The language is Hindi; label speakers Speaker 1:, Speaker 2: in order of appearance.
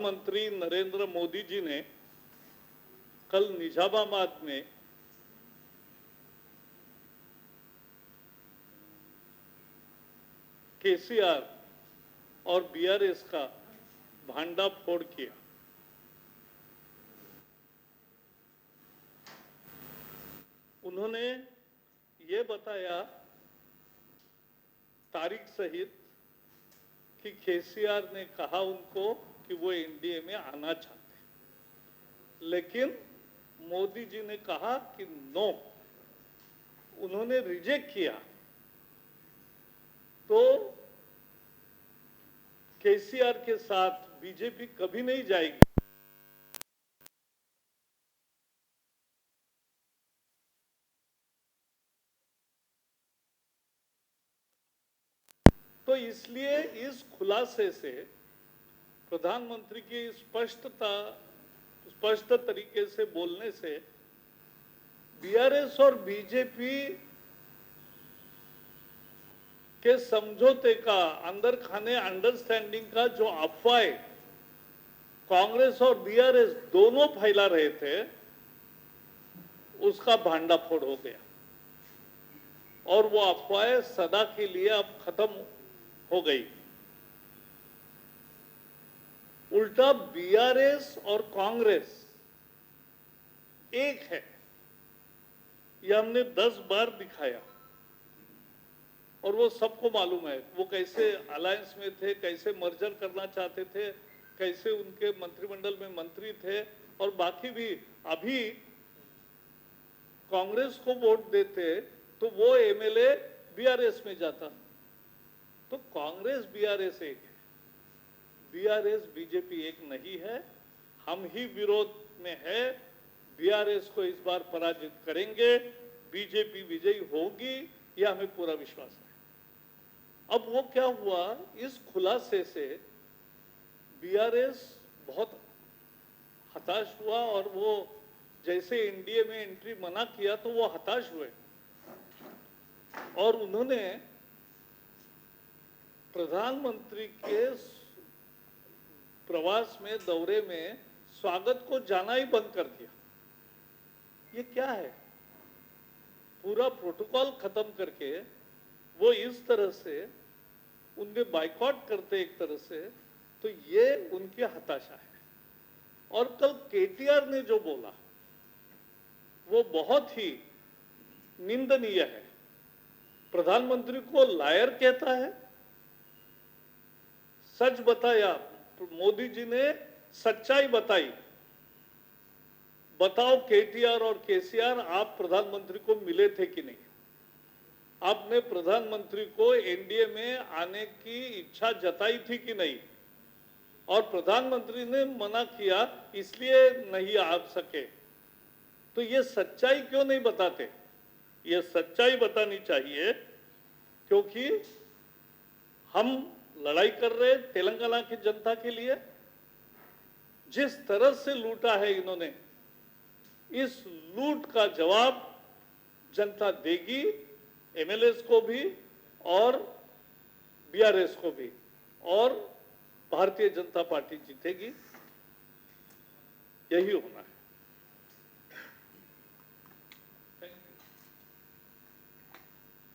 Speaker 1: प्रधानमंत्री नरेंद्र मोदी जी ने कल निजामाबाद में केसीआर और बीआरएस का भांडाफोड़ किया। उन्होंने ये बताया तारीख सहित कि केसीआर ने कहा उनको कि वो एनडीए में आना चाहते, लेकिन मोदी जी ने कहा कि नो, उन्होंने रिजेक्ट किया। तो केसीआर के साथ बीजेपी कभी नहीं जाएगी। तो इसलिए इस खुलासे से प्रधानमंत्री की स्पष्ट तरीके से बोलने से बीआरएस और बीजेपी के समझौते का, अंदर खाने अंडरस्टैंडिंग का जो अफवाह कांग्रेस और बीआरएस दोनों फैला रहे थे, उसका भांडाफोड़ हो गया और वो अफवाह सदा के लिए अब खत्म हो गई। उल्टा बीआरएस और कांग्रेस एक है, यह हमने 10 बार दिखाया और वो सबको मालूम है वो कैसे अलायंस में थे, कैसे मर्जर करना चाहते थे, कैसे उनके मंत्रिमंडल में मंत्री थे और बाकी भी। अभी कांग्रेस को वोट देते तो वो एमएलए बीआरएस में जाता। तो कांग्रेस बीआरएस एक है, बीआरएस बीजेपी एक नहीं है। हम ही विरोध में है। बीआरएस को इस बार पराजित करेंगे, बीजेपी विजयी होगी, यह हमें पूरा विश्वास है। अब वो क्या हुआ, इस खुलासे से बीआरएस बहुत हताश हुआ और वो जैसे एनडीए में एंट्री मना किया तो वो हताश हुए और उन्होंने प्रधानमंत्री के प्रवास में, दौरे में स्वागत को जाना ही बंद कर दिया। ये क्या है? पूरा प्रोटोकॉल खत्म करके वो इस तरह से उनके बाइकआउट करते एक तरह से, तो ये उनकी हताशा है। और कल केटीआर ने जो बोला वो बहुत ही निंदनीय है। प्रधानमंत्री को लायर कहता है। सच बताया, मोदी जी ने सच्चाई बताई। बताओ केटीआर और केसीआर, आप प्रधानमंत्री को मिले थे कि नहीं? आपने प्रधानमंत्री को एनडीए में आने की इच्छा जताई थी कि नहीं? और प्रधानमंत्री ने मना किया, इसलिए नहीं आ सके। तो ये सच्चाई क्यों नहीं बताते? ये सच्चाई बतानी चाहिए, क्योंकि हम लड़ाई कर रहे तेलंगाना की जनता के लिए। जिस तरह से लूटा है इन्होंने, इस लूट का जवाब जनता देगी, एमएलएस को भी और बीआरएस को भी, और भारतीय जनता पार्टी जीतेगी। यही होना है।